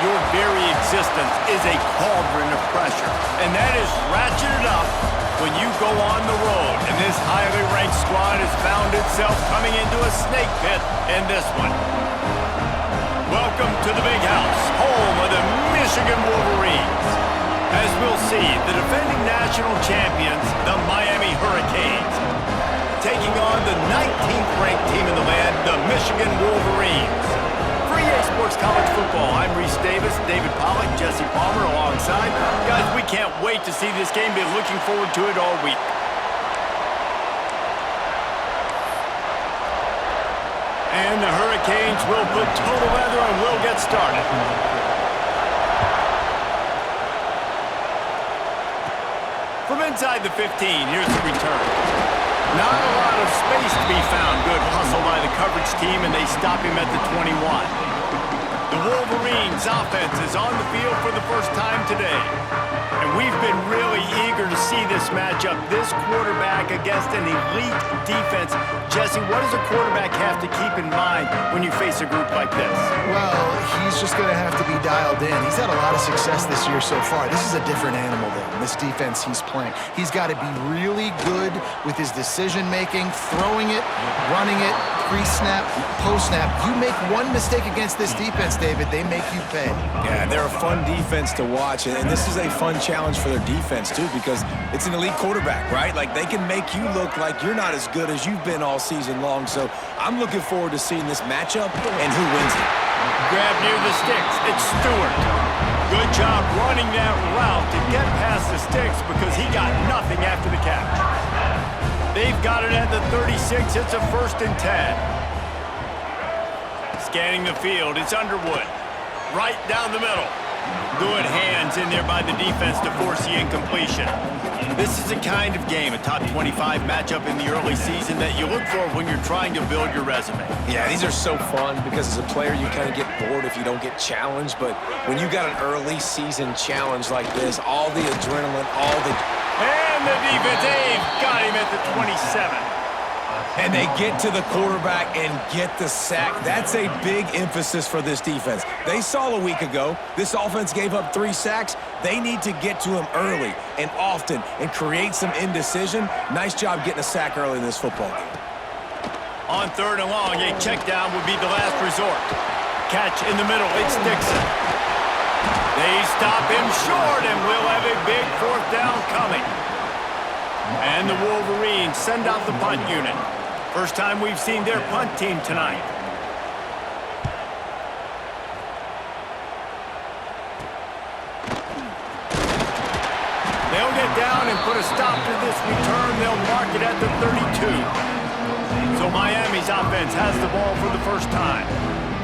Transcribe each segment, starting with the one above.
Your very existence is a cauldron of pressure, and that is ratcheted up when you go on the road. And this highly ranked squad has found itself coming into a snake pit in this one. Welcome to the Big House, home of the Michigan Wolverines. As we'll see, the defending national champions, the Miami Hurricanes, taking on the 19th ranked team in the land, the Michigan Wolverines. For EA Sports College Football, I'm Reese Davis, David Pollack, Jesse Palmer alongside. Guys, we can't wait to see this game. Been looking forward to it all week. And the Hurricanes will put total weather and we'll get started. From inside the 15, here's the return. Not a lot of space to be found. Good hustle by the coverage team, and they stop him at the 21. The Wolverines offense is on the field for the first time today. And we've been really eager to see this matchup. This quarterback against an elite defense. Jesse, what does a quarterback have to keep in mind when you face a group like this? Well, he's just going to have to be dialed in. He's had a lot of success this year so far. This is a different animal, though, in this defense he's playing. He's got to be really good with his decision-making, throwing it, running it, pre-snap, post-snap. You make one mistake against this defense, David, they make you pay. Yeah, they're a fun defense to watch, and this is a fun challenge for their defense, too, because it's an elite quarterback, right? Like, they can make you look like you're not as good as you've been all season long, so I'm looking forward to seeing this matchup and who wins it. Grab near the sticks. It's Stewart. Good job running that route to get past the sticks because he got nothing after the catch. They've got it at the 36. It's a 1st and 10. Scanning the field. It's Underwood. Right down the middle. Good hands in there by the defense to force the incompletion. This is the kind of game, a top 25 matchup in the early season that you look for when you're trying to build your resume. Yeah, these are so fun because as a player you kind of get bored if you don't get challenged, but when you got an early season challenge like this, all the adrenaline, all the... And the defense, they've got him at the 27. And they get to the quarterback and get the sack. That's a big emphasis for this defense. They saw a week ago, this offense gave up 3 sacks. They need to get to him early and often and create some indecision. Nice job getting a sack early in this football game. On 3rd and long, a check down would be the last resort. Catch in the middle, it's Dixon. They stop him short, and we'll have a big 4th down coming. And the Wolverines send out the punt unit. First time we've seen their punt team tonight. They'll get down and put a stop to this return. They'll mark it at the 32. So Miami's offense has the ball for the first time.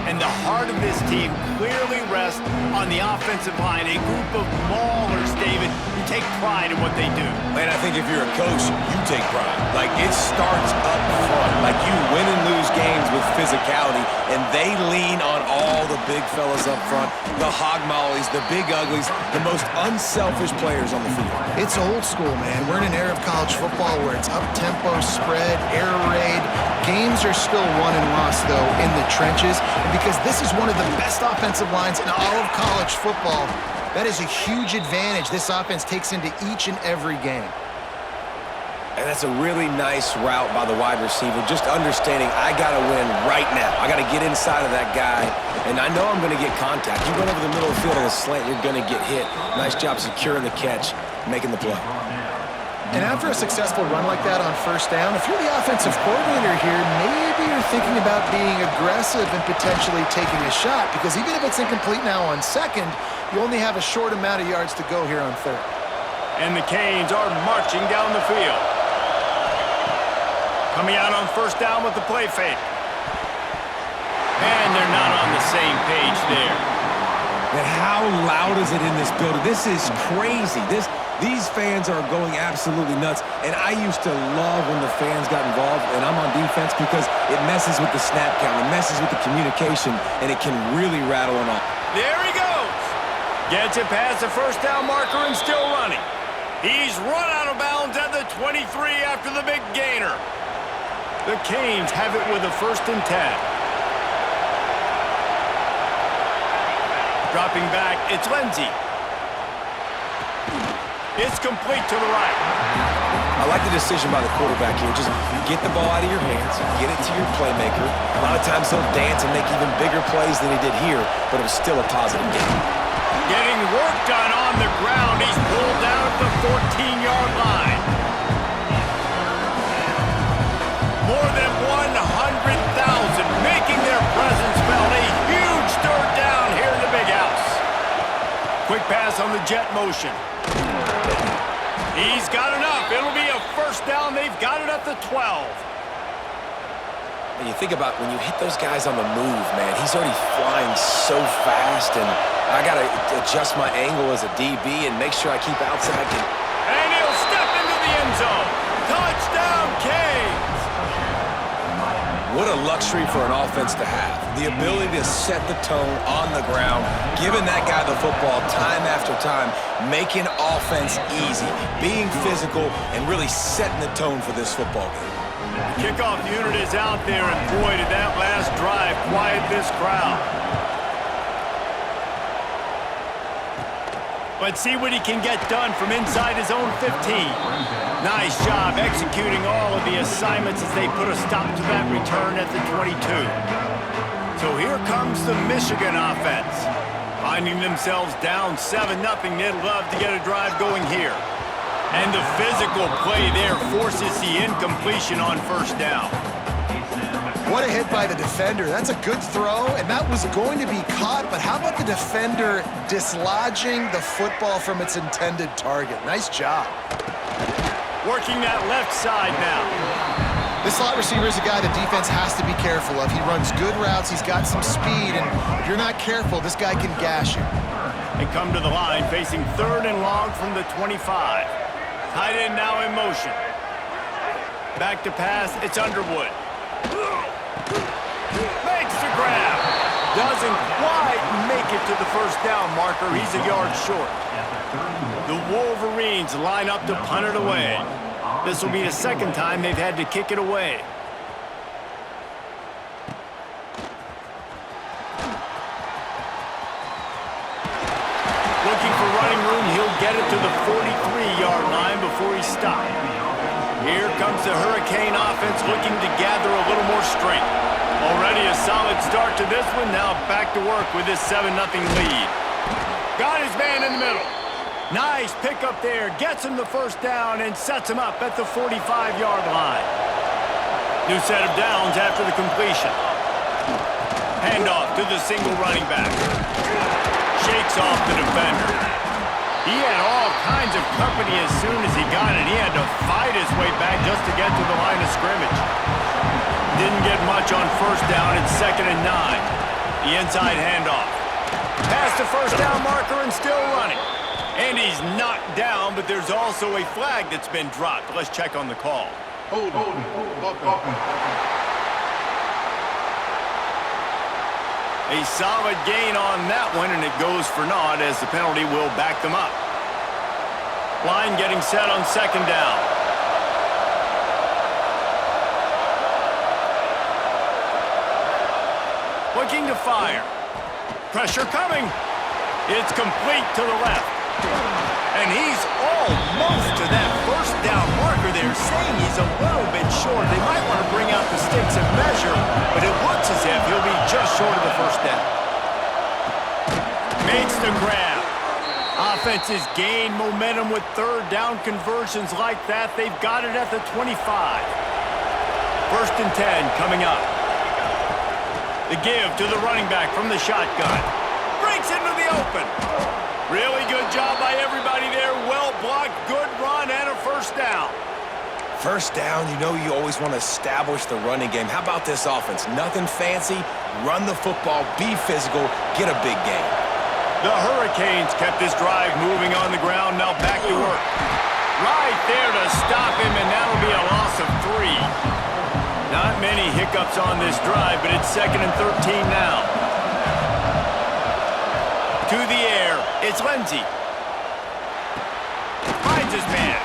And the heart of this team clearly rests on the offensive line. A group of maulers, David, who take pride in what they do. Man, I think if you're a coach, you take pride. Like, it starts up front. Like, you win and lose games with physicality, and they lean on all the big fellas up front, the hog mollies, the big uglies, the most unselfish players on the field. It's old school, man. We're in an era of college football where it's up-tempo, spread, air raid. Games are still won and lost, though, in the trenches. And because this is one of the best offensive lines in all of college football, that is a huge advantage this offense takes into each and every game. And that's a really nice route by the wide receiver, just understanding I got to win right now. I got to get inside of that guy, and I know I'm going to get contact. You run over the middle of the field on a slant, you're going to get hit. Nice job securing the catch, making the play. And after a successful run like that on 1st down, if you're the offensive coordinator here, maybe you're thinking about being aggressive and potentially taking a shot, because even if it's incomplete now on 2nd, you only have a short amount of yards to go here on 3rd. And the Canes are marching down the field. Coming out on 1st down with the play fake. And they're not on the same page there. And how loud is it in this building? This is crazy. These fans are going absolutely nuts. And I used to love when the fans got involved, and I'm on defense, because it messes with the snap count, it messes with the communication, and it can really rattle them off. There he goes. Gets it past the 1st down marker and still running. He's run out of bounds at the 23 after the big gainer. The Canes have it with a 1st and 10. Dropping back, it's Lindsey. It's complete to the right. I like the decision by the quarterback here. Just get the ball out of your hands, get it to your playmaker. A lot of times he'll dance and make even bigger plays than he did here, but it was still a positive game. Getting work done on the ground. He's pulled down at the 14-yard line. More than 100,000 making their presence felt. A huge third down here in the big house. Quick pass on the jet motion. He's got enough. It'll be a first down. They've got it at the 12. And you think about when you hit those guys on the move, man, he's already flying so fast, and I got to adjust my angle as a DB and make sure I keep outside. And he'll step into the end zone. Touchdown, Canes! What a luxury for an offense to have. The ability to set the tone on the ground, giving that guy the football time after time, making offense easy, being physical, and really setting the tone for this football game. The kickoff unit is out there, and boy, did that last drive quiet this crowd. Let's see what he can get done from inside his own 15. Nice job executing all of the assignments as they put a stop to that return at the 22. So here comes the Michigan offense. Finding themselves down 7-0, they'd love to get a drive going here. And the physical play there forces the incompletion on first down. What a hit by the defender. That's a good throw, and that was going to be caught, but how about the defender dislodging the football from its intended target? Nice job. Working that left side now. This slot receiver is a guy the defense has to be careful of. He runs good routes, he's got some speed, and if you're not careful, this guy can gash you. They come to the line, facing 3rd and long from the 25. Tight end now in motion. Back to pass, it's Underwood. Makes the grab. Doesn't quite make it to the first down marker. He's a yard short. The Wolverines line up to punt it away. This will be the second time they've had to kick it away. Looking for running room. He'll get it to the 43-yard line before he stops. Here comes the Hurricane offense looking to gather a little more strength. Already a solid start to this one. Now back to work with this 7-0 lead. Got his man in the middle. Nice pickup there. Gets him the first down and sets him up at the 45-yard line. New set of downs after the completion. Handoff to the single running back. Shakes off the defender. He had all kinds of company as soon as he got it. He had to fight his way back just to get to the line of scrimmage. Didn't get much on first down. It's 2nd and 9. The inside handoff. Past the first down marker and still running. And he's knocked down, but there's also a flag that's been dropped. Let's check on the call. Hold. A solid gain on that one, and it goes for naught as the penalty will back them up. Line getting set on 2nd down. Looking to fire. Pressure coming. It's complete to the left. And he's almost to that first down marker there, saying he's a little bit short. They might want to bring out the sticks and measure, but it looks as if he'll be just short of the first down. Makes the grab. Offenses gain momentum with 3rd down conversions like that. They've got it at the 25. 1st and 10 coming up. The give to the running back from the shotgun. Breaks into the open. Really good job by everybody there. Well blocked, good run, and a first down. First down, you know you always want to establish the running game. How about this offense? Nothing fancy. Run the football, be physical, get a big gain. The Hurricanes kept this drive moving on the ground. Now back to work. Right there to stop him, and that'll be a loss of 3. Not many hiccups on this drive, but it's 2nd and 13 now. To the air, it's Lindsey. Finds his man.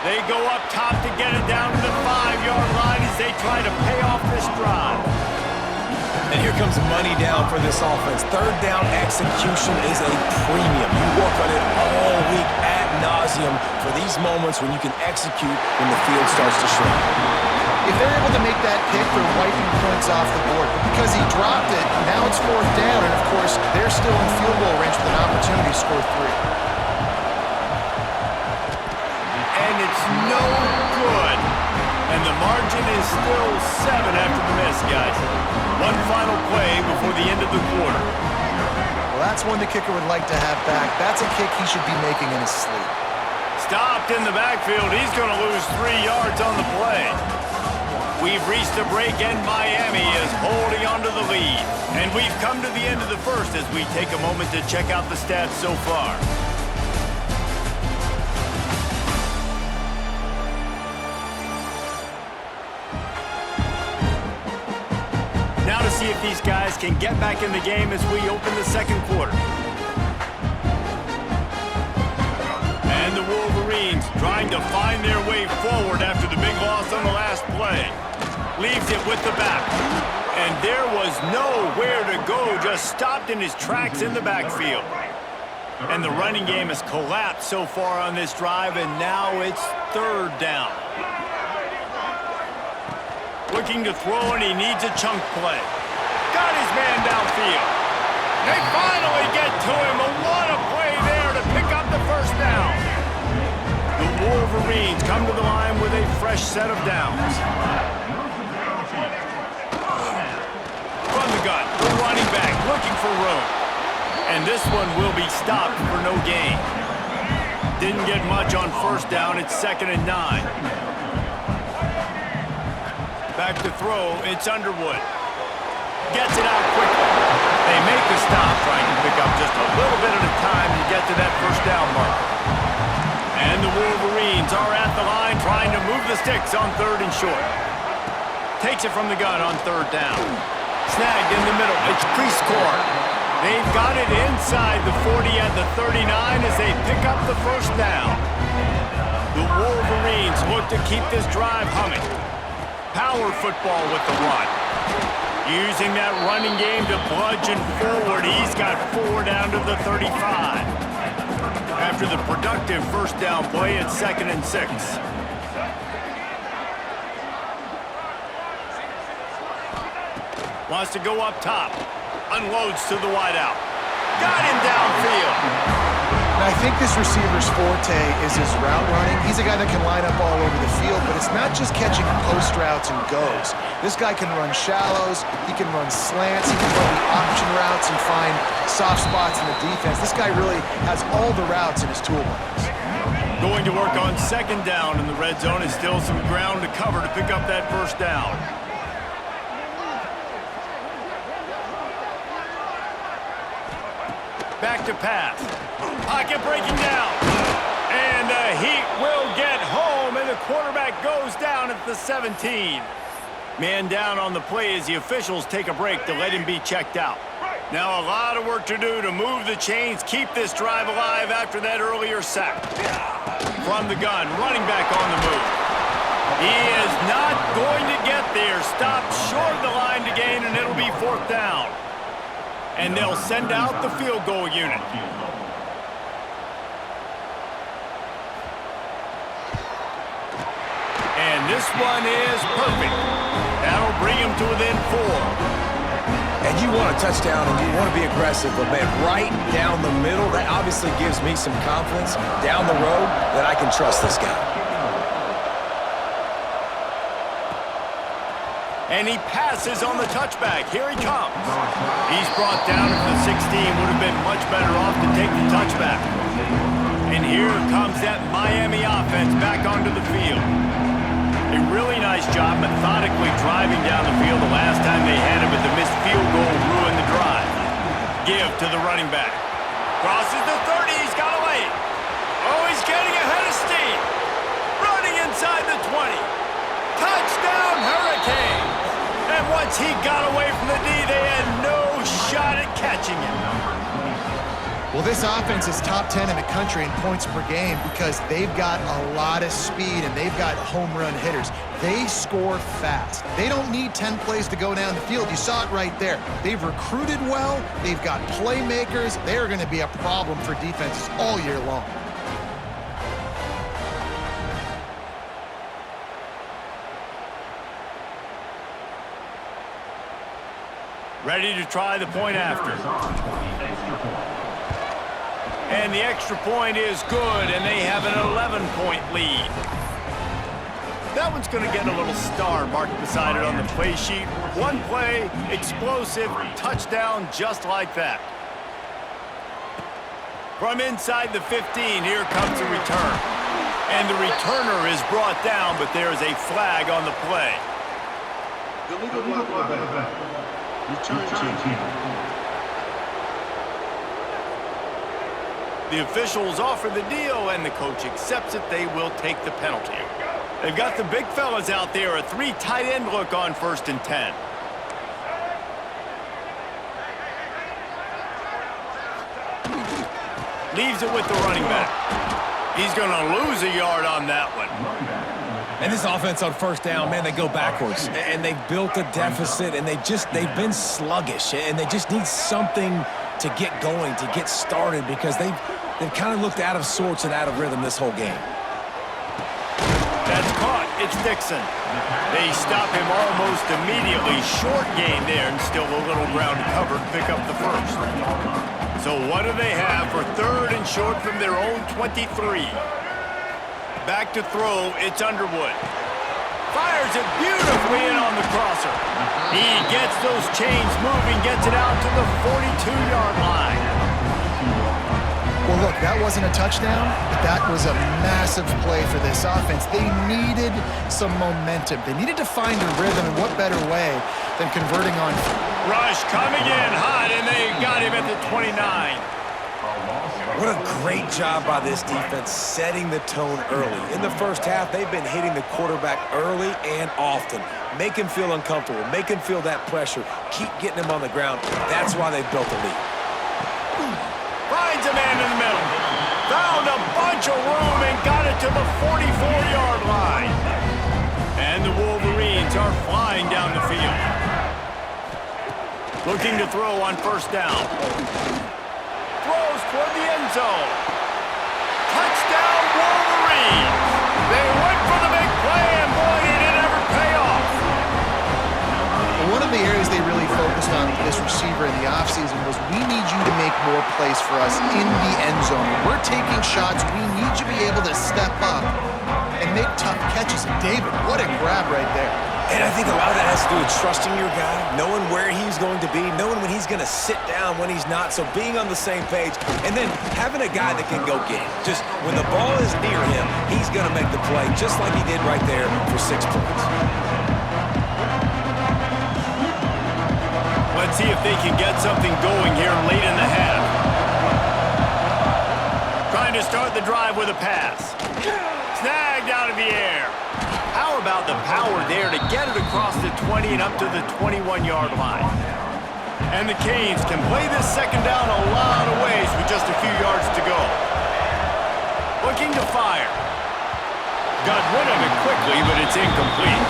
They go up top to get it down to the 5-yard line as they try to pay off this drive. And here comes money down for this offense. Third down execution is a premium. You work on it all week ad nauseum for these moments when you can execute when the field starts to shrink. If they're able to make that pick, they're wiping points off the board. But because he dropped it, now it's fourth down, and of course, they're still in field goal range with an opportunity to score 3. And it's no good. And the margin is still 7 after the miss, guys. One final play before the end of the quarter. Well, that's one the kicker would like to have back. That's a kick he should be making in his sleep. Stopped in the backfield. He's going to lose 3 yards on the play. We've reached a break, and Miami is holding on to the lead. And we've come to the end of the first as we take a moment to check out the stats so far. Now to see if these guys can get back in the game as we open the second quarter. And the Wolverines trying to find their way forward after the big loss on the last play. Leaves it with the back. And there was nowhere to go, just stopped in his tracks in the backfield. And the running game has collapsed so far on this drive, and now it's third down. Looking to throw, and he needs a chunk play. Got his man downfield. They finally get to him. What a play there to pick up the first down. The Wolverines come to the line with a fresh set of downs. From the gun, the running back looking for room. And this one will be stopped for no gain. Didn't get much on first down. It's 2nd and 9. Back to throw. It's Underwood. Gets it out quickly. They make the stop, trying to pick up just a little bit at a time to get to that first down mark. And the Wolverines are at the line trying to move the sticks on 3rd and short. Takes it from the gun on 3rd down. Snagged in the middle. It's Prieskorn. They've got it inside the 40 at the 39 as they pick up the first down. The Wolverines look to keep this drive humming. Power football with the run. Using that running game to bludgeon forward. He's got 4 down to the 35. After the productive first down play, it's 2nd and 6. Wants to go up top. Unloads to the wideout. Got him downfield. And I think this receiver's forte is his route running. He's a guy that can line up all over the field, but it's not just catching post routes and goes. This guy can run shallows, he can run slants, he can run the option routes and find soft spots in the defense. This guy really has all the routes in his toolbox. Going to work on 2nd down in the red zone. Is still some ground to cover to pick up that first down. Back to pass. Pocket breaking down. And the Heat will get home, and the quarterback goes down at the 17. Man down on the play as the officials take a break to let him be checked out. Now a lot of work to do to move the chains, keep this drive alive after that earlier sack. From the gun, running back on the move. He is not going to get there. Stopped short of the line to gain, and it'll be 4th down. And they'll send out the field goal unit. And this one is perfect. That'll bring him to within 4. And you want a touchdown and you want to be aggressive, but man, right down the middle, that obviously gives me some confidence down the road that I can trust this guy. And he passes on the touchback. Here he comes. He's brought down at the 16. Would have been much better off to take the touchback. And here comes that Miami offense back onto the field. A really nice job methodically driving down the field the last time they had him, but the missed field goal ruined the drive. Give to the running back. Crosses the 30. He's got away. Oh, he's getting ahead of steam. Running inside the 20. Touchdown, Hurricane. And once he got away from the D, they had no shot at catching him. Well, this offense is top 10 in the country in points per game because they've got a lot of speed and they've got home run hitters. They score fast. They don't need 10 plays to go down the field. You saw it right there. They've recruited well. They've got playmakers. They're going to be a problem for defenses all year long. Ready to try the point after. And the extra point is good, and they have an 11-point lead. That one's going to get a little star marked beside it on the play sheet. One play, explosive, touchdown just like that. From inside the 15, here comes the return. And the returner is brought down, but there is a flag on the play. The officials offer the deal, and the coach accepts it. They will take the penalty. They've got the big fellas out there, a 3 tight end look on 1st and 10. Leaves it with the running back. He's going to lose a yard on that one. And this offense on 1st down, man, they go backwards. And they've built a deficit, and they've been sluggish. And they just need something to get going, to get started, because they've kind of looked out of sorts and out of rhythm this whole game. That's caught. It's Dixon. They stop him almost immediately. Short gain there, and still a little ground to cover to pick up the first. So what do they have for 3rd and short from their own 23? Back to throw. It's Underwood. Fires it beautifully in on the crosser. He gets those chains moving, gets it out to the 42-yard line. Well, look, that wasn't a touchdown, but that was a massive play for this offense. They needed some momentum. They needed to find a rhythm, and what better way than converting on... Rush coming in hot, and they got him at the 29. What a great job by this defense setting the tone early. In the first half, they've been hitting the quarterback early and often. Make him feel uncomfortable. Make him feel that pressure. Keep getting him on the ground. That's why they've built a lead. Finds a man in the middle. Found a bunch of room and got it to the 44-yard line. And the Wolverines are flying down the field. Looking to throw on 1st down. Throws toward the end zone. Touchdown, Wolverines! They went for the big play, and boy, did it ever pay off. One of the areas they really focused on with this receiver in the offseason was, we need you to make more plays for us in the end zone. When we're taking shots, we need you to be able to step up and make tough catches. And David, what a grab right there. And I think a lot of that has to do with trusting your guy, knowing where he's going to be, knowing when he's going to sit down, when he's not, so being on the same page, and then having a guy that can go get it. Just when the ball is near him, he's going to make the play, just like he did right there for 6 points. Let's see if they can get something going here late in the half. Trying to start the drive with a pass. Snagged out of the air. How about the power there to get it across the 20 and up to the 21-yard line? And the Canes can play this 2nd down a lot of ways with just a few yards to go. Looking to fire. Got rid of it quickly, but it's incomplete.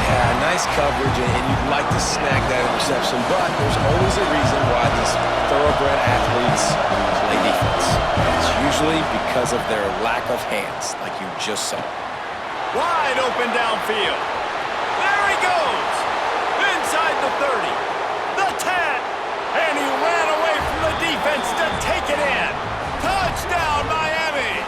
Yeah, nice coverage, and you'd like to snag that interception, but there's always a reason why these thoroughbred athletes play defense. It's usually because of their lack of hands, like you just saw. Wide open downfield. There he goes. Inside the 30. The 10. And he ran away from the defense to take it in. Touchdown, Miami.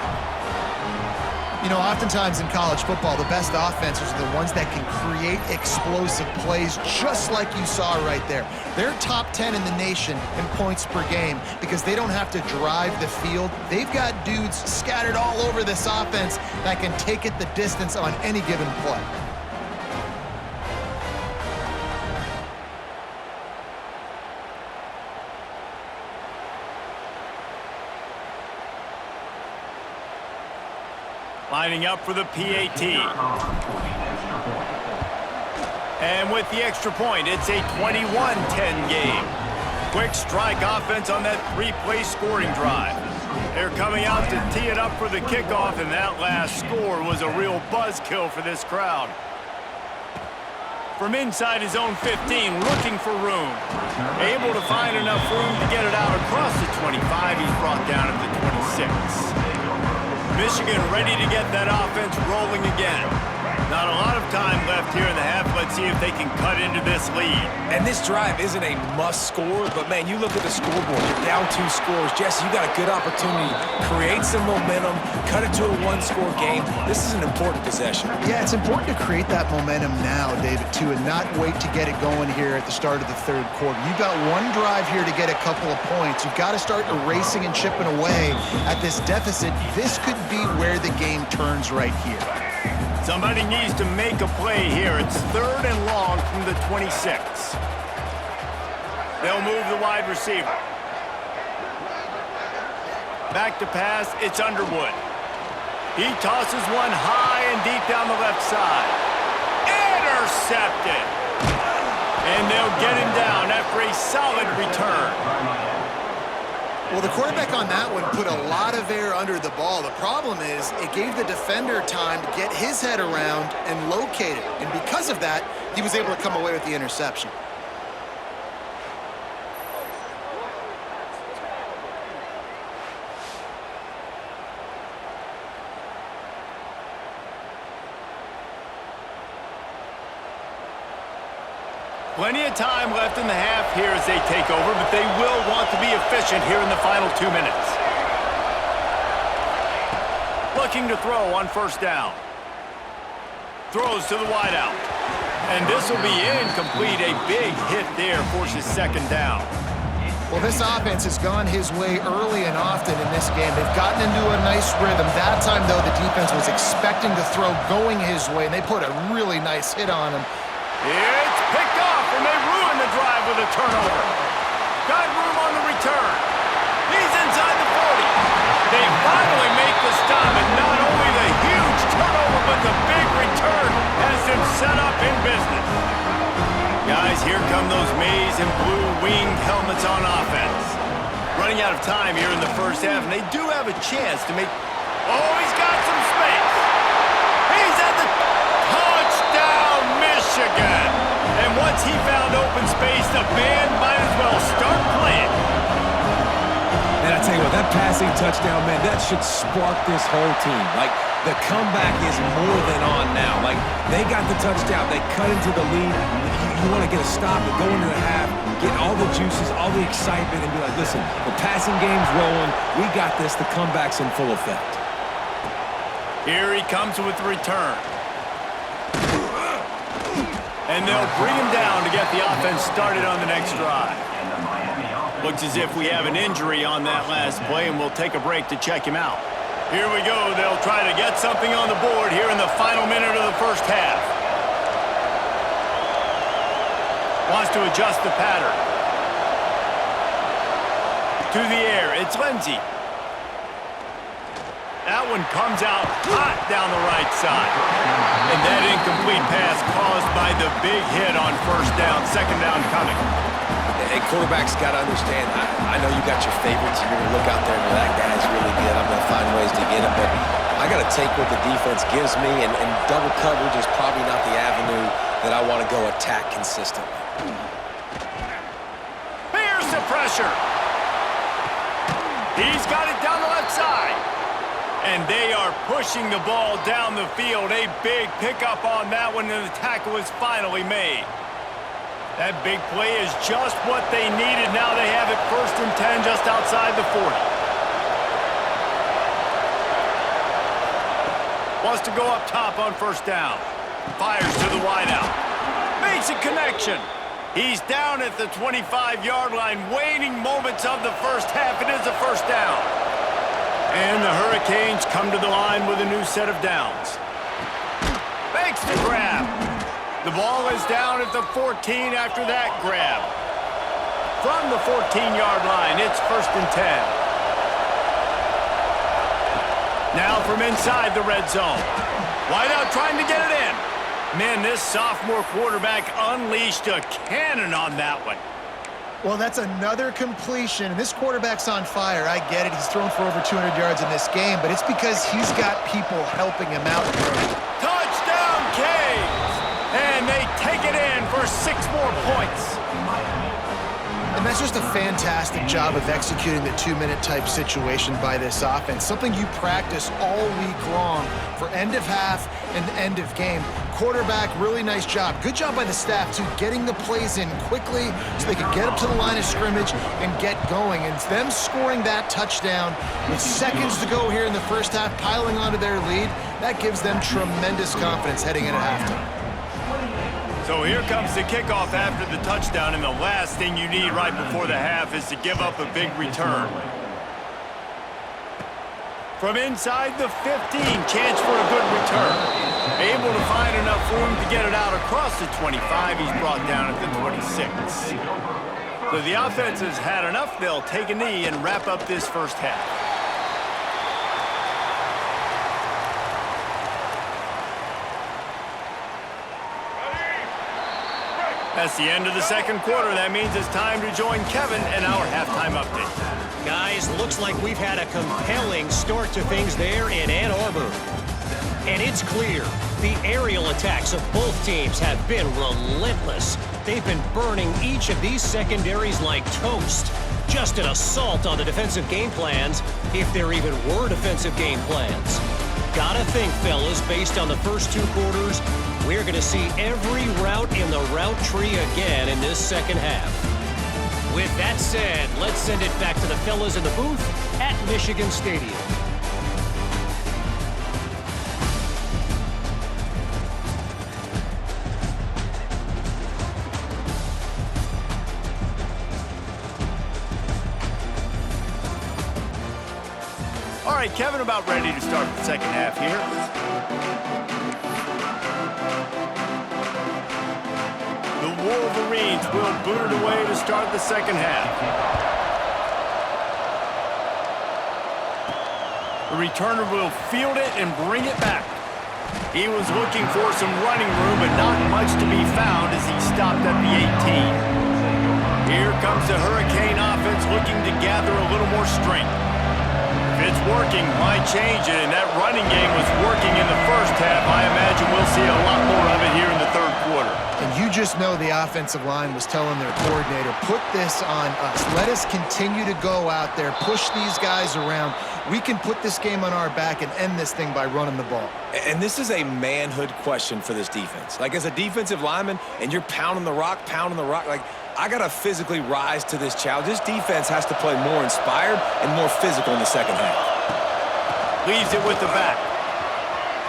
You know, oftentimes in college football, the best offenses are the ones that can create explosive plays, just like you saw right there. They're top 10 in the nation in points per game because they don't have to drive the field. They've got dudes scattered all over this offense that can take it the distance on any given play. Lining up for the PAT. And with the extra point, it's a 21-10 game. Quick strike offense on that 3-play scoring drive. They're coming out to tee it up for the kickoff, and that last score was a real buzzkill for this crowd. from inside his own 15, looking for room. Able to find enough room to get it out across the 25. He's brought down at the 26. Michigan ready to get that offense rolling again. Not a lot of time left here in the half. Let's see if they can cut into this lead. And this drive isn't a must score, but man, you look at the scoreboard, you're down 2 scores. Jesse, you got a good opportunity. Create some momentum, cut it to a 1-score game. This is an important possession. Yeah, it's important to create that momentum now, David, too, and not wait to get it going here at the start of the third quarter. You've got one drive here to get a couple of points. You've got to start erasing and chipping away at this deficit. This could be where the game turns right here. Somebody needs to make a play here. It's 3rd and long from the 26. They'll move the wide receiver. Back to pass, it's Underwood. He tosses one high and deep down the left side. Intercepted! And they'll get him down after a solid return. Well, the quarterback on that one put a lot of air under the ball. The problem is it gave the defender time to get his head around and locate it. And because of that, he was able to come away with the interception. Plenty of time left in the half here as they take over, but they will want to be efficient here in the final 2 minutes. Looking to throw on 1st down. Throws to the wideout. And this will be incomplete. A big hit there forces 2nd down. Well, this offense has gone his way early and often in this game. They've gotten into a nice rhythm. That time, though, the defense was expecting to throw going his way, and they put a really nice hit on him. It's picked off, and they ruin the drive with a turnover. Got room on the return. He's inside the 40. They finally make the stop, and not only the huge turnover, but the big return has them set up in business. Guys, here come those maize and blue winged helmets on offense. Running out of time here in the first half, and they do have a chance to make... Oh, he's got some space. He's at the touchdown, Michigan. And once he found open space, the band might as well start playing. And I tell you what, that passing touchdown, man, that should spark this whole team. Like, the comeback is more than on now. Like, they got the touchdown. They cut into the lead. You want to get a stop and go into the half, get all the juices, all the excitement, and be like, listen, the passing game's rolling. We got this. The comeback's in full effect. Here he comes with the return. And they'll bring him down to get the offense started on the next drive. Looks as if we have an injury on that last play, and we'll take a break to check him out. Here we go. They'll try to get something on the board here in the final minute of the first half. Wants to adjust the pattern. To the air, it's Lindsey. That one comes out hot down the right side. And that incomplete pass caused by the big hit on 1st down, 2nd down coming. Hey, quarterbacks got to understand, I know you got your favorites, and you're going to look out there and go, that guy's really good. I'm going to find ways to get him, but I got to take what the defense gives me, and double coverage is probably not the avenue that I want to go attack consistently. Here's the pressure. He's got it down the left side. And they are pushing the ball down the field. A big pickup on that one, and the tackle is finally made. That big play is just what they needed. Now they have it 1st and 10 just outside the 40. Wants to go up top on 1st down. Fires to the wideout. Makes a connection. He's down at the 25-yard line. Waning moments of the first half. It is a 1st down. And the Hurricanes come to the line with a new set of downs. Makes the grab. The ball is down at the 14 after that grab. From the 14-yard line, it's 1st and 10. Now from inside the red zone. Wideout trying to get it in. Man, this sophomore quarterback unleashed a cannon on that one. Well, that's another completion. This quarterback's on fire. I get it. He's thrown for over 200 yards in this game, but it's because he's got people helping him out. Touchdown, Canes! And they take it in. for 6 more points. And that's just a fantastic job of executing the 2-minute type situation by this offense. Something you practice all week long for end of half and end of game. Quarterback, really nice job. Good job by the staff, too, getting the plays in quickly so they could get up to the line of scrimmage and get going. And them scoring that touchdown with seconds to go here in the first half, piling onto their lead, that gives them tremendous confidence heading into halftime. So here comes the kickoff after the touchdown, and the last thing you need right before the half is to give up a big return. From inside the 15, chance for a good return. Able to find enough room to get it out across the 25. He's brought down at the 26. So the offense has had enough. They'll take a knee and wrap up this first half. That's the end of the second quarter. That means it's time to join Kevin in our halftime update. Guys, looks like we've had a compelling start to things there in Ann Arbor. And it's clear, the aerial attacks of both teams have been relentless. They've been burning each of these secondaries like toast. Just an assault on the defensive game plans, if there even were defensive game plans. Gotta think, fellas, based on the first 2 quarters, we're going to see every route in the route tree again in this second half. With that said, let's send it back to the fellas in the booth at Michigan Stadium. All right, Kevin, about ready to start the second half here. The Wolverines will boot it away to start the second half. The returner will field it and bring it back. He was looking for some running room, but not much to be found as he stopped at the 18. Here comes the Hurricane offense looking to gather a little more strength. If it's working, why change it? And that running game was working in the first half. I imagine we'll see a lot more of it here in the third quarter. And you just know the offensive line was telling their coordinator, put this on us. Let us continue to go out there, push these guys around. We can put this game on our back and end this thing by running the ball. And this is a manhood question for this defense. Like, as a defensive lineman, and you're pounding the rock, like, I got to physically rise to this challenge. This defense has to play more inspired and more physical in the second half. Leaves it with the back.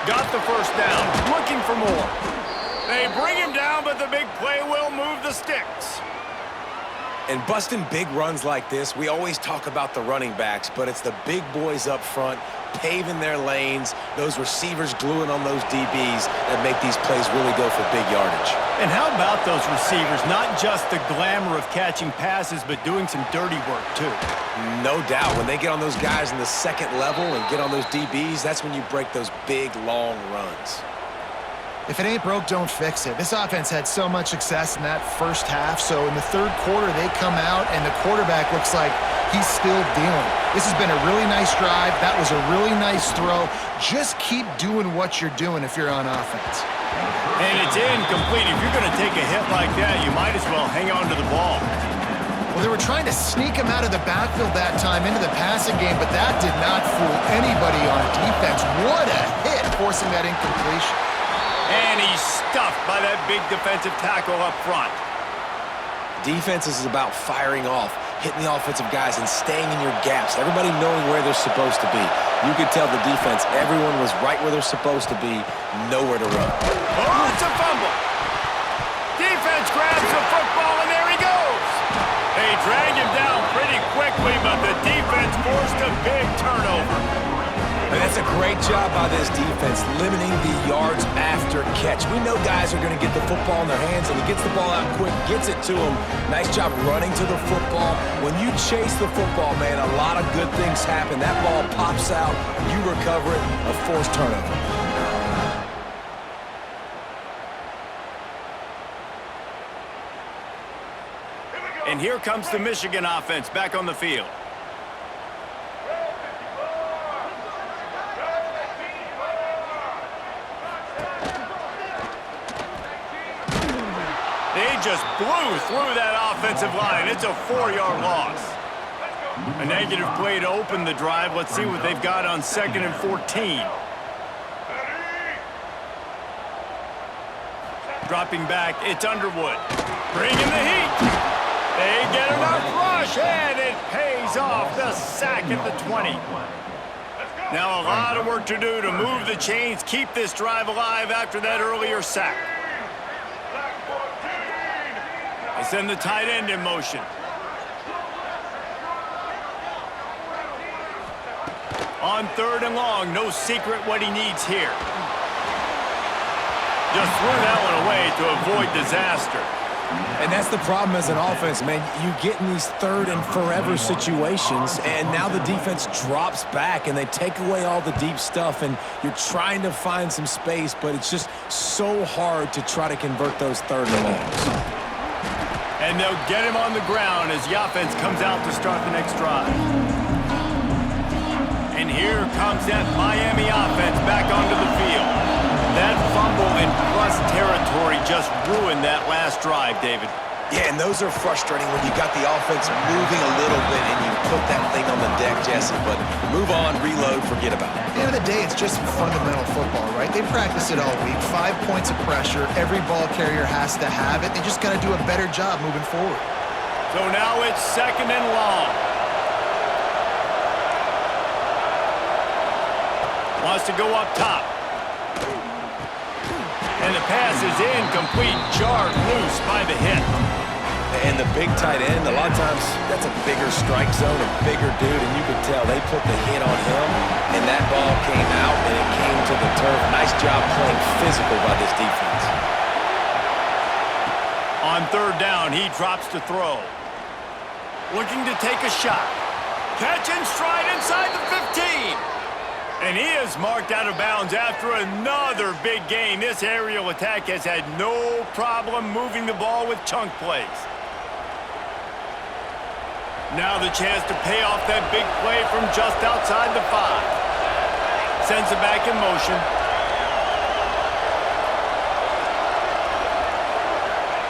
Got the first down. Looking for more. They bring him down, but the big play will move the sticks. And busting big runs like this, we always talk about the running backs, but it's the big boys up front, paving their lanes, those receivers gluing on those DBs that make these plays really go for big yardage. And how about those receivers? Not just the glamour of catching passes, but doing some dirty work, too. No doubt. When they get on those guys in the second level and get on those DBs, that's when you break those big, long runs. If it ain't broke, don't fix it. This offense had so much success in that first half, so in the third quarter, they come out, and the quarterback looks like he's still dealing. This has been a really nice drive. That was a really nice throw. Just keep doing what you're doing if you're on offense. And it's incomplete. If you're going to take a hit like that, you might as well hang on to the ball. Well, they were trying to sneak him out of the backfield that time into the passing game, but that did not fool anybody on defense. What a hit, forcing that incompletion. And he's stuffed by that big defensive tackle up front. Defense is about firing off, hitting the offensive guys, and staying in your gaps. Everybody knowing where they're supposed to be. You could tell the defense, everyone was right where they're supposed to be, nowhere to run. Oh, it's a fumble. Defense grabs the football, and there he goes. They drag him down pretty quickly, but the defense forced a big turnover. And that's a great job by this defense, limiting the yards after catch. We know guys are going to get the football in their hands, and he gets the ball out quick, gets it to him. Nice job running to the football. When you chase the football, man, a lot of good things happen. That ball pops out, you recover it, a forced turnover. And here comes the Michigan offense back on the field. They just blew through that offensive line. It's a 4-yard loss. A negative play to open the drive. Let's see what they've got on 2nd and 14. Dropping back, it's Underwood. Bringing the heat. They get enough rush, and it pays off. The sack at the 20. Now a lot of work to do to move the chains, keep this drive alive after that earlier sack. They send the tight end in motion. On 3rd and long, no secret what he needs here. Just threw that one away to avoid disaster. And that's the problem as an offense, man. You get in these 3rd and forever situations, and now the defense drops back, and they take away all the deep stuff, and you're trying to find some space, but it's just so hard to try to convert those 3rd and longs. And they'll get him on the ground as the offense comes out to start the next drive. And here comes that Miami offense back onto the field. That fumble in plus territory just ruined that last drive, David. Yeah, and those are frustrating when you got the offense moving a little bit and you put that thing on the deck, Jesse. But move on, reload, forget about it. At the end of the day, it's just fundamental football, right? They practice it all week. 5 points of pressure. Every ball carrier has to have it. They just got to do a better job moving forward. So now it's 2nd and long. Wants to go up top. And the pass is incomplete, jarred loose by the hit. And the big tight end, a lot of times, that's a bigger strike zone, a bigger dude, and you could tell they put the hit on him, and that ball came out, and it came to the turf. Nice job playing physical by this defense. On 3rd down, he drops to throw. Looking to take a shot. Catch and stride inside the 15. And he is marked out of bounds after another big gain. This aerial attack has had no problem moving the ball with chunk plays. Now the chance to pay off that big play from just outside the 5. Sends it back in motion.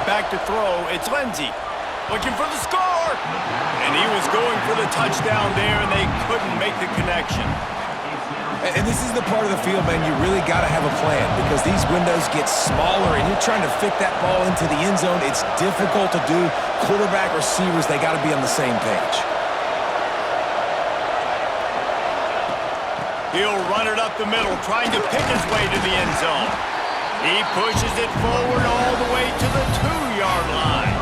Back to throw, it's Lindsey. Looking for the score! And he was going for the touchdown there, and they couldn't make the connection. And this is the part of the field, man, you really got to have a plan because these windows get smaller and you're trying to fit that ball into the end zone. It's difficult to do. Quarterback, receivers, they got to be on the same page. He'll run it up the middle, trying to pick his way to the end zone. He pushes it forward all the way to the 2-yard line.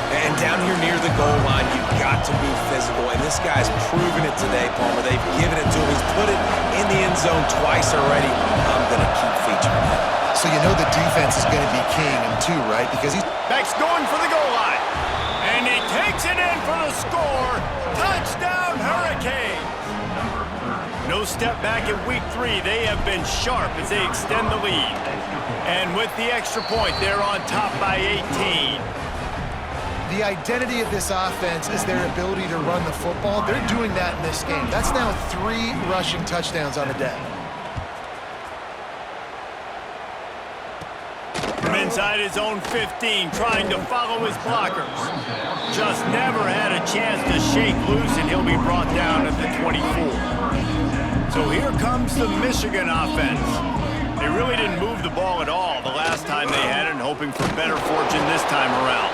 And down here near the goal line, you've got to be physical. And this guy's proven it today, Palmer. They've given it to him. He's put it in the end zone twice already. I'm going to keep featuring him. So you know the defense is going to be keying him too, right? Because he's Beck's going for the goal line. And he takes it in for the score. Touchdown, Hurricanes. No step back in week 3. They have been sharp as they extend the lead. And with the extra point, they're on top by 18. the identity of this offense is their ability to run the football. They're doing that in this game. That's now 3 rushing touchdowns on the day. From inside his own 15, trying to follow his blockers. Just never had a chance to shake loose, and he'll be brought down at the 24. So here comes the Michigan offense. They really didn't move the ball at all the last time they had it, and hoping for better fortune this time around.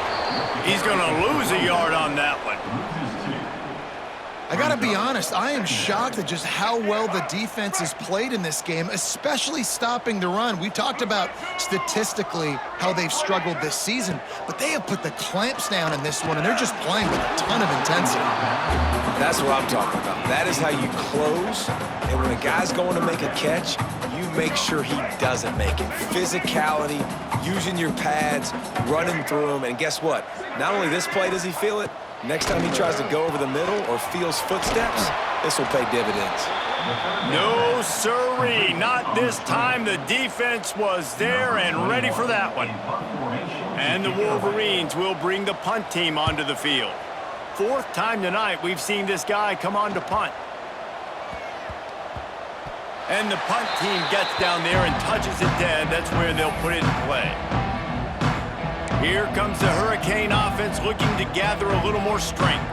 He's going to lose a yard on that one. I gotta be honest, I am shocked at just how well the defense has played in this game, especially stopping the run. We talked about statistically how they've struggled this season, but they have put the clamps down in this one, and they're just playing with a ton of intensity. That's what I'm talking about. That is how you close, and when a guy's going to make a catch, you make sure he doesn't make it. Physicality, using your pads, running through them, and guess what? Not only this play does he feel it, next time he tries to go over the middle or feels footsteps, this will pay dividends. No, sirree. Not this time. The defense was there and ready for that one. And the Wolverines will bring the punt team onto the field. 4th time tonight we've seen this guy come on to punt. And the punt team gets down there and touches it dead. That's where they'll put it in play. Here comes the Hurricane offense looking to gather a little more strength.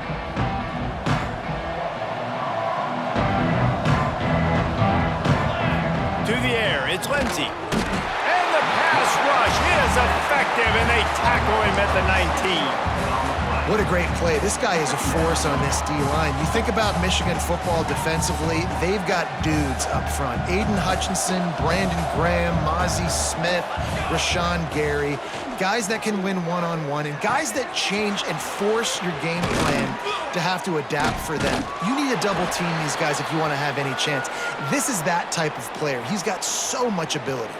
To the air, it's Lindsey. And the pass rush is effective, and they tackle him at the 19. What a great play. This guy is a force on this D-line. You think about Michigan football defensively, they've got dudes up front. Aiden Hutchinson, Brandon Graham, Mozzie Smith, Rashawn Gary. Guys that can win one-on-one and guys that change and force your game plan to have to adapt for them. You need to double team these guys if you want to have any chance. This is that type of player. He's got so much ability.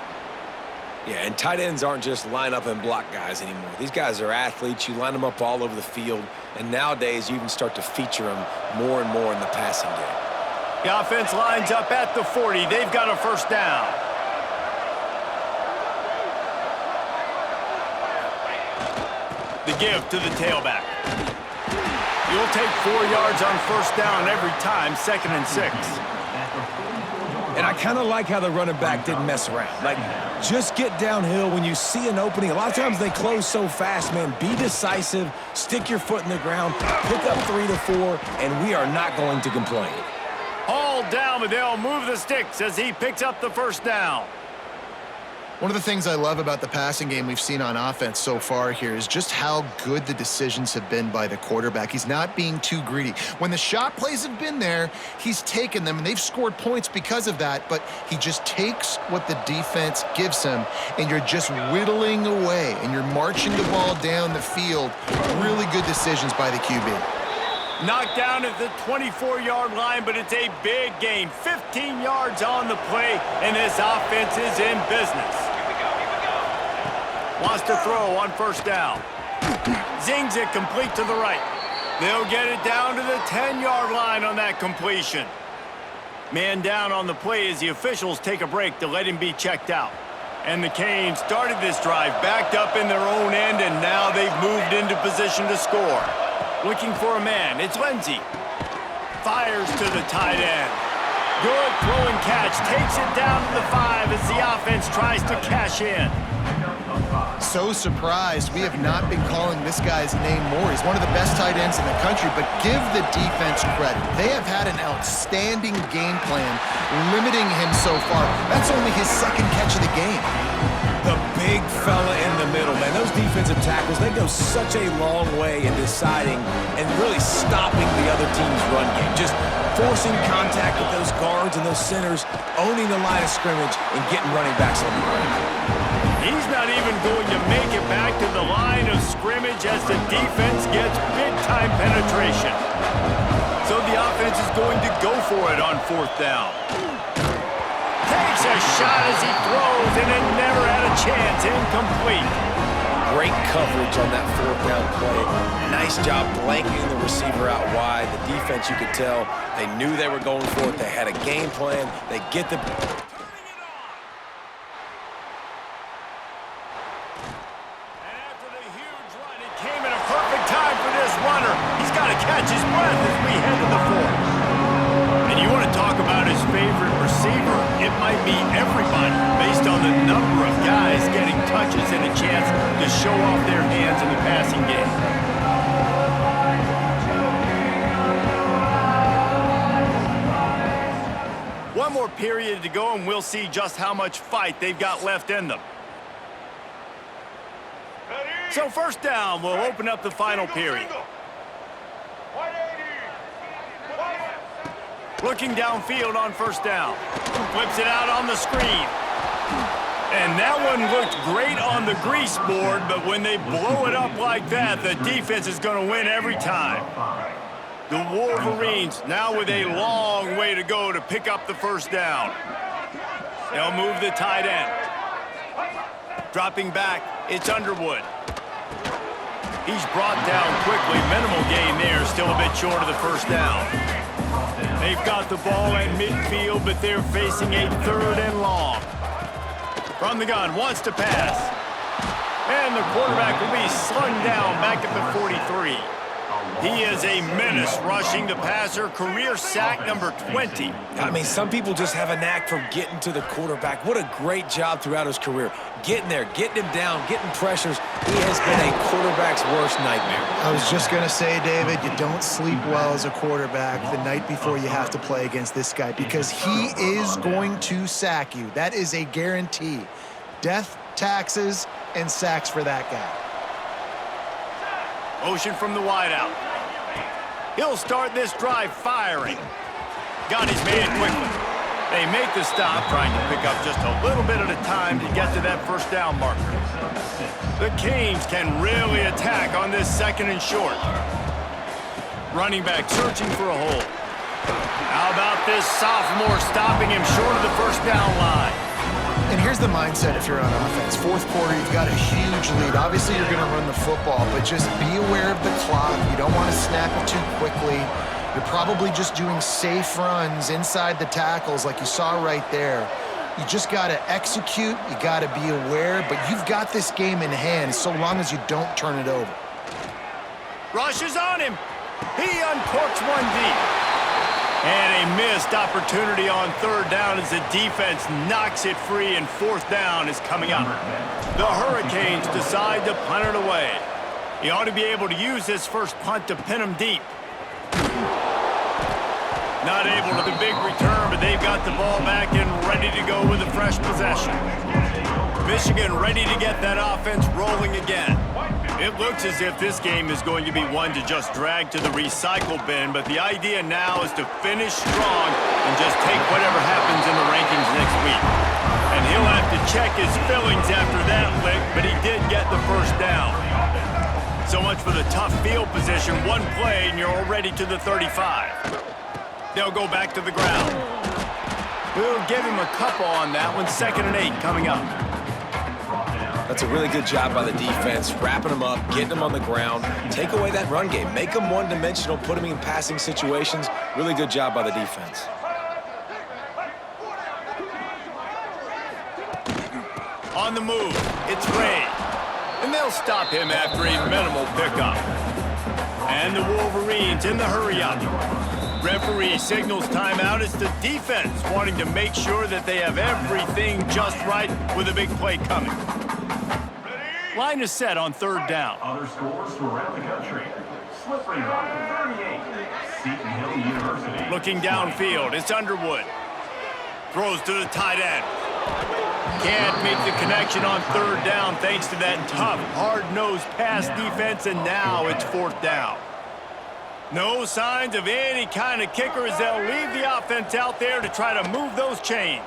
Yeah, and tight ends aren't just line up and block guys anymore. These guys are athletes. You line them up all over the field, and nowadays you even start to feature them more and more in the passing game. The offense lines up at the 40. They've got a first down. The give to the tailback. You'll take 4 yards on first down every time, 2nd and 6. And I kind of like how the running back didn't mess around. Like, just get downhill when you see an opening. A lot of times they close so fast, man. Be decisive, stick your foot in the ground, pick up 3 to 4, and we are not going to complain. All down, but they'll move the sticks as he picks up the first down. One of the things I love about the passing game we've seen on offense so far here is just how good the decisions have been by the quarterback. He's not being too greedy. When the shot plays have been there, he's taken them, and they've scored points because of that, but he just takes what the defense gives him, and you're just whittling away, and you're marching the ball down the field. Really good decisions by the QB. Knocked down at the 24-yard line, but it's a big gain. 15 yards on the play, and this offense is in business. Wants to throw on first down. Zings it complete to the right. They'll get it down to the 10-yard line on that completion. Man down on the play as the officials take a break to let him be checked out. And the Canes started this drive backed up in their own end, and now they've moved into position to score. Looking for a man, it's Lindsey. Fires to the tight end. Good throw and catch, takes it down to the 5 as the offense tries to cash in. So surprised we have not been calling this guy's name more. He's one of the best tight ends in the country, but give the defense credit. They have had an outstanding game plan limiting him so far. That's only his 2nd catch of the game. The big fella in the middle, man. Those defensive tackles, they go such a long way in deciding and really stopping the other team's run game. Just forcing contact with those guards and those centers, owning the line of scrimmage, and getting running backs on the ground. He's not even going to make it back to the line of scrimmage as the defense gets big-time penetration. So the offense is going to go for it on 4th down. Takes a shot as he throws, and it never had a chance. Incomplete. Great coverage on that 4th down play. Nice job blanketing the receiver out wide. The defense, you could tell, they knew they were going for it. They had a game plan. They get the... Catch his breath as we head to the 4th. And you want to talk about his favorite receiver, it might be everybody based on the number of guys getting touches and a chance to show off their hands in the passing game. One more period to go and we'll see just how much fight they've got left in them. So first down will open up the final period. Looking downfield on first down. Flips it out on the screen. And that one looked great on the grease board, but when they blow it up like that, the defense is going to win every time. The Wolverines now with a long way to go to pick up the first down. They'll move the tight end. Dropping back, it's Underwood. He's brought down quickly. Minimal gain there, still a bit short of the first down. They've got the ball at midfield, but they're facing a 3rd and long. From the gun, wants to pass. And the quarterback will be slung down back at the 43. He is a menace rushing the passer, career sack number 20. I mean, some people just have a knack for getting to the quarterback. What a great job throughout his career. Getting there, getting him down, getting pressures. He has been a quarterback's worst nightmare. I was just going to say, David, you don't sleep well as a quarterback the night before you have to play against this guy because he is going to sack you. That is a guarantee. Death, taxes, and sacks for that guy. Motion from the wideout. He'll start this drive firing. Got his man quickly. They make the stop, trying to pick up just a little bit at a time to get to that first down marker. The Canes can really attack on this second and short. Running back searching for a hole. How about this sophomore stopping him short of the first down line? And here's the mindset if you're on offense. Fourth quarter, you've got a huge lead. Obviously, you're going to run the football, but just be aware of the clock. You don't want to snap it too quickly. You're probably just doing safe runs inside the tackles like you saw right there. You just got to execute. You got to be aware, but you've got this game in hand so long as you don't turn it over. Rush is on him. He uncorks one deep. And a missed opportunity on third down as the defense knocks it free, and fourth down is coming up. The Hurricanes decide to punt it away. He ought to be able to use this first punt to pin him deep. Not able to the big return, but they've got the ball back and ready to go with a fresh possession. Michigan ready to get that offense rolling again. It looks as if this game is going to be one to just drag to the recycle bin, but the idea now is to finish strong and just take whatever happens in the rankings next week. And he'll have to check his fillings after that lick, but he did get the first down. So much for the tough field position. One play and you're already to the 35. They'll go back to the ground. We'll give him a couple on that one. 2nd and 8 coming up. That's a really good job by the defense, wrapping them up, getting them on the ground. Take away that run game. Make them one-dimensional, put them in passing situations. Really good job by the defense. On the move, it's Ray. And they'll stop him after a minimal pickup. And the Wolverines in the hurry-up. Referee signals timeout. It's the defense wanting to make sure that they have everything just right with a big play coming. Line is set on third down. Other scores from around the country. Slippery Rock 38, Seton Hill University. Looking downfield, it's Underwood. Throws to the tight end. Can't make the connection on third down thanks to that tough, hard-nosed pass defense, and now it's fourth down. No signs of any kind of kicker as they'll leave the offense out there to try to move those chains.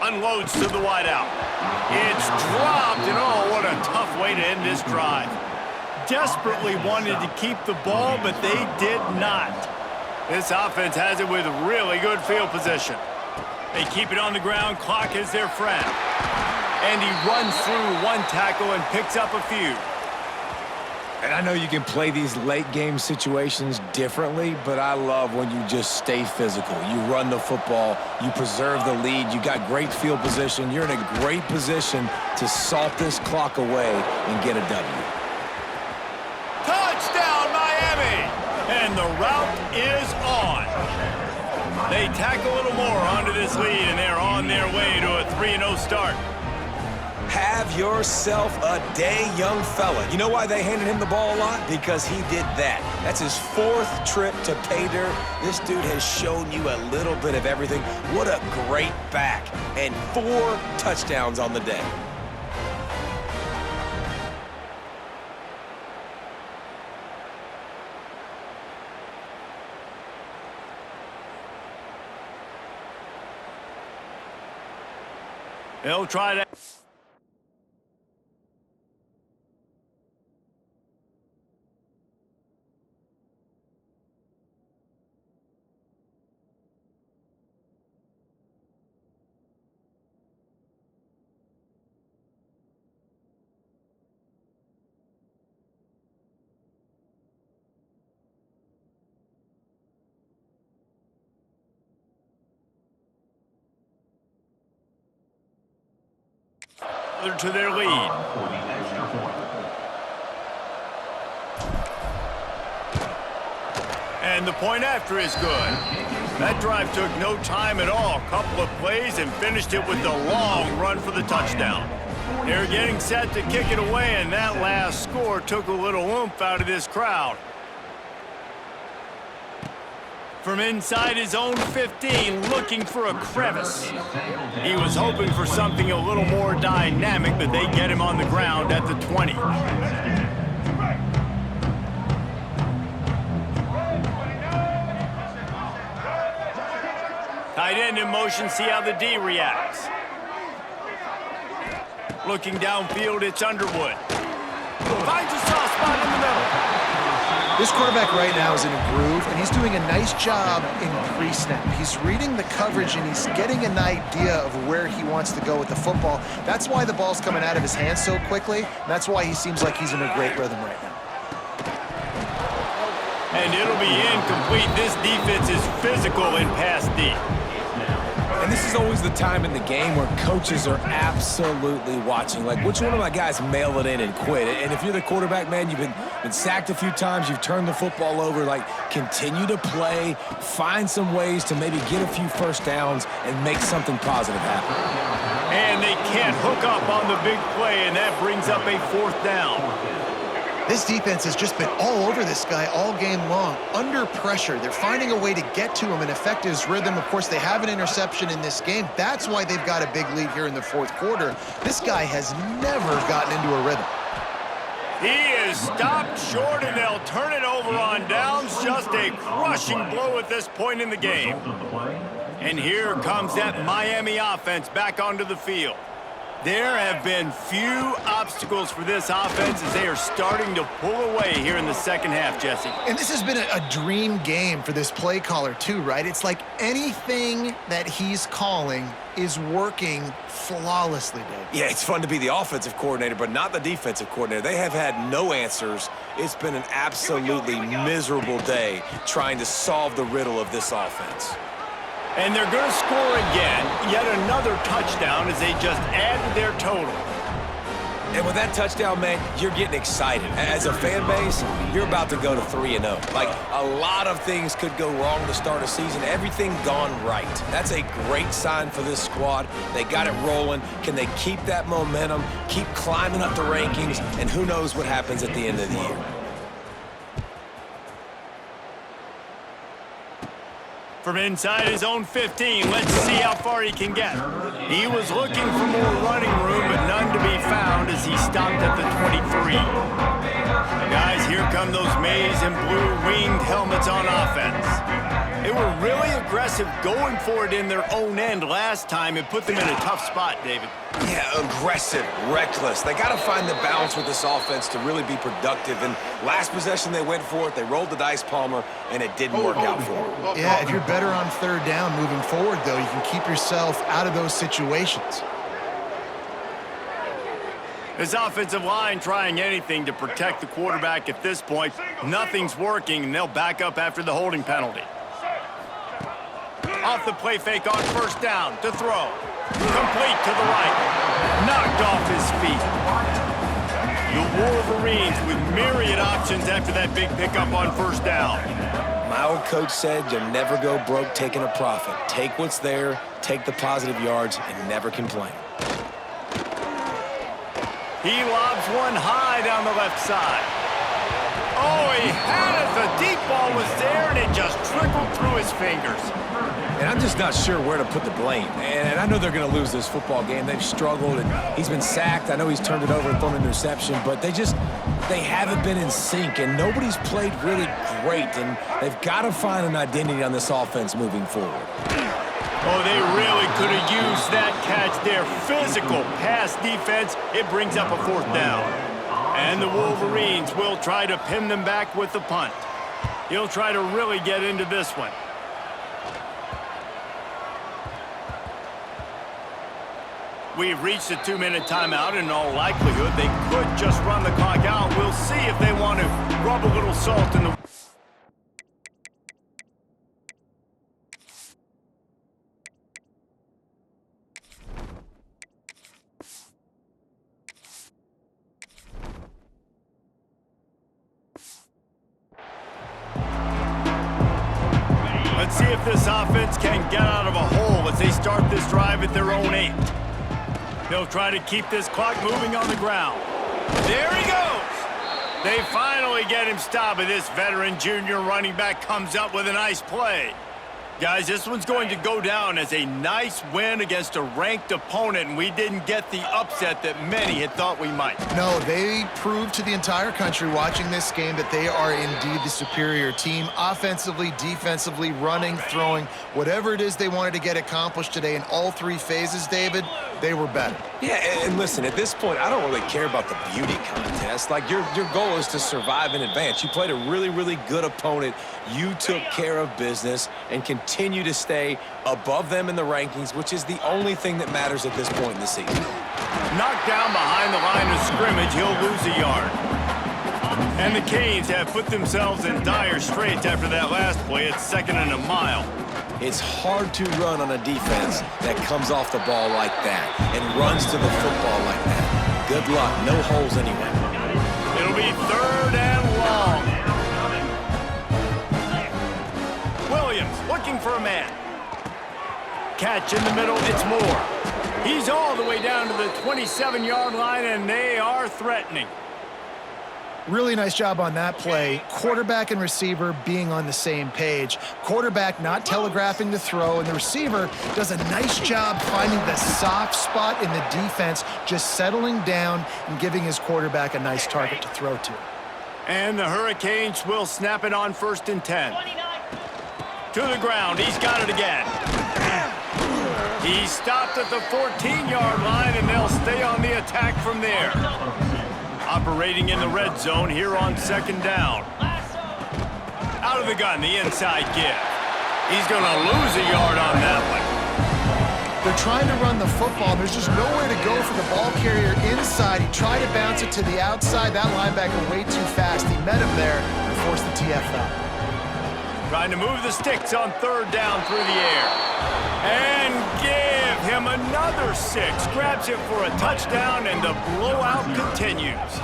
Unloads to the wideout. It's dropped, and oh, what a tough way to end this drive. Desperately wanted to keep the ball, but they did not. This offense has it with really good field position. They keep it on the ground, clock is their friend. And he runs through one tackle and picks up a few. And I know you can play these late-game situations differently, but I love when you just stay physical. You run the football, you preserve the lead, you got great field position, you're in a great position to salt this clock away and get a W. Touchdown, Miami! And the route is on. They tack a little more onto this lead, and they're on their way to a 3-0 start. Have yourself a day, young fella. You know why they handed him the ball a lot? Because he did that. That's his 4th trip to pay dirt. This dude has shown you a little bit of everything. What a great back. And 4 touchdowns on the day. They'll try to... to their lead. And the point after is good. That drive took no time at all. A couple of plays and finished it with a long run for the touchdown. They're getting set to kick it away, and that last score took a little oomph out of this crowd. From inside his own 15, looking for a crevice. He was hoping for something a little more dynamic, but they get him on the ground at the 20. Tight end in motion, see how the D reacts. Looking downfield, it's Underwood. Finds a soft spot in the middle. This quarterback right now is in a groove, and he's doing a nice job in pre-snap. He's reading the coverage, and he's getting an idea of where he wants to go with the football. That's why the ball's coming out of his hands so quickly, and that's why he seems like he's in a great rhythm right now. And it'll be incomplete. This defense is physical in pass D. And this is always the time in the game where coaches are absolutely watching. Like, which one of my guys mail it in and quit? And if you're the quarterback, man, you've been sacked a few times, you've turned the football over, like, continue to play, find some ways to maybe get a few first downs and make something positive happen. And they can't hook up on the big play, and that brings up a fourth down. This defense has just been all over this guy all game long, under pressure. They're finding a way to get to him and affect his rhythm. Of course, they have an interception in this game. That's why they've got a big lead here in the fourth quarter. This guy has never gotten into a rhythm. He is stopped short, and they'll turn it over on downs. Just a crushing blow at this point in the game. And here comes that Miami offense back onto the field. There have been few obstacles for this offense as they are starting to pull away here in the second half, Jesse. And this has been a dream game for this play caller too, right? It's like anything that he's calling is working flawlessly, Dave. Yeah, it's fun to be the offensive coordinator, but not the defensive coordinator. They have had no answers. It's been an absolutely miserable day trying to solve the riddle of this offense. And they're going to score again, yet another touchdown as they just add to their total. And with that touchdown, man, you're getting excited. As a fan base, you're about to go to 3-0. Like, a lot of things could go wrong to start a season. Everything gone right. That's a great sign for this squad. They got it rolling. Can they keep that momentum, keep climbing up the rankings, and who knows what happens at the end of the year. From inside his own 15, let's see how far he can get. He was looking for more running room, but none to be found as he stopped at the 23. Guys, here come those maize and blue winged helmets on offense. They were really aggressive going for it in their own end last time and put them in a tough spot, David. Yeah, aggressive, reckless. They got to find the balance with this offense to really be productive. And last possession they went for it, they rolled the dice, Palmer, and it didn't work out for them. Yeah, if you're better on third down moving forward, though, you can keep yourself out of those situations. This offensive line trying anything to protect the quarterback at this point. Nothing's working, and they'll back up after the holding penalty. Off the play fake on first down to throw. Complete to the right. Knocked off his feet. The Wolverines with myriad options after that big pickup on first down. My old coach said you'll never go broke taking a profit. Take what's there, take the positive yards, and never complain. He lobs one high down the left side. Oh, he had it. The deep ball was there, and it just trickled through his fingers. And I'm just not sure where to put the blame. And I know they're going to lose this football game. They've struggled, and he's been sacked. I know he's turned it over and thrown an interception, but they haven't been in sync, and nobody's played really great, and they've got to find an identity on this offense moving forward. Oh, they really could have used that catch there. Physical pass defense. It brings up a fourth down. And the Wolverines will try to pin them back with the punt. He'll try to really get into this one. We've reached a 2-minute timeout, and in all likelihood, they could just run the clock out. We'll see if they want to rub a little salt in the... Let's see if this offense can get out of a hole as they start this drive at their own 8. They'll try to keep this clock moving on the ground. There he goes! They finally get him stopped, and this veteran junior running back comes up with a nice play. Guys, this one's going to go down as a nice win against a ranked opponent, and we didn't get the upset that many had thought we might. No, they proved to the entire country watching this game that they are indeed the superior team. Offensively, defensively, running, throwing, whatever it is they wanted to get accomplished today in all 3 phases, David, they were better. Yeah, and listen, at this point, I don't really care about the beauty contest. Like, your goal is to survive and advance. You played a really, really good opponent. You took care of business and continue to stay above them in the rankings, which is the only thing that matters at this point in the season. Knocked down behind the line of scrimmage, he'll lose a yard. And the Canes have put themselves in dire straits after that last play. It's 2nd and a mile. It's hard to run on a defense that comes off the ball like that and runs to the football like that. Good luck. No holes anywhere. It'll be 3rd and long. Williams looking for a man. Catch in the middle, it's Moore. He's all the way down to the 27-yard line, and they are threatening. Really nice job on that play. Quarterback and receiver being on the same page. Quarterback not telegraphing the throw, and the receiver does a nice job finding the soft spot in the defense, just settling down and giving his quarterback a nice target to throw to. And the Hurricanes will snap it on 1st and 10. To the ground, he's got it again. He's stopped at the 14-yard line, and they'll stay on the attack from there. Operating in the red zone here on 2nd down. Out of the gun, the inside give. He's going to lose a yard on that one. They're trying to run the football. There's just nowhere to go for the ball carrier inside. He tried to bounce it to the outside. That linebacker way too fast. He met him there and forced the TFL. Trying to move the sticks on 3rd down through the air. And give him another 6. Grabs it for a touchdown, and the blowout continues.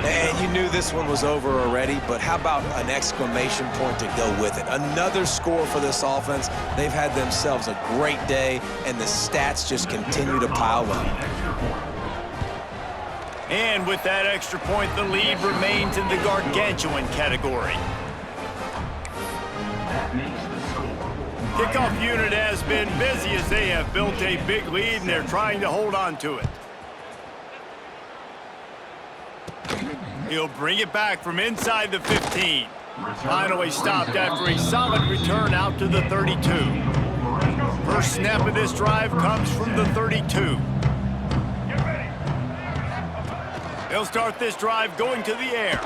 And you knew this one was over already, but how about an exclamation point to go with it? Another score for this offense. They've had themselves a great day, and the stats just continue to pile up. And with that extra point, the lead remains in the gargantuan category. Kickoff unit has been busy as they have built a big lead, and they're trying to hold on to it. He'll bring it back from inside the 15. Finally stopped after a solid return out to the 32. First snap of this drive comes from the 32. They'll start this drive going to the air.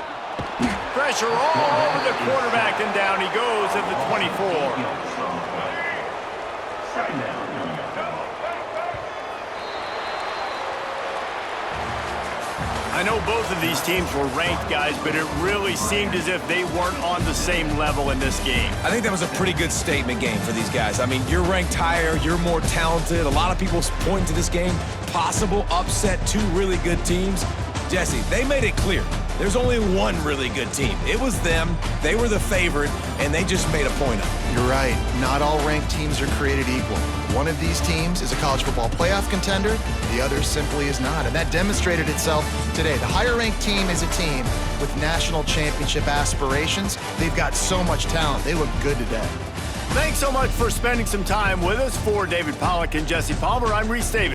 Pressure all over the quarterback, and down he goes at the 24. I know both of these teams were ranked, guys, but it really seemed as if they weren't on the same level in this game. I think that was a pretty good statement game for these guys. I mean, you're ranked higher, you're more talented. A lot of people point to this game, possible upset, 2 really good teams. Jesse, they made it clear. There's only one really good team. It was them. They were the favorite, and they just made a point of it. You're right. Not all ranked teams are created equal. One of these teams is a college football playoff contender. The other simply is not, and that demonstrated itself today. The higher-ranked team is a team with national championship aspirations. They've got so much talent. They look good today. Thanks so much for spending some time with us. For David Pollack and Jesse Palmer, I'm Reese Davis.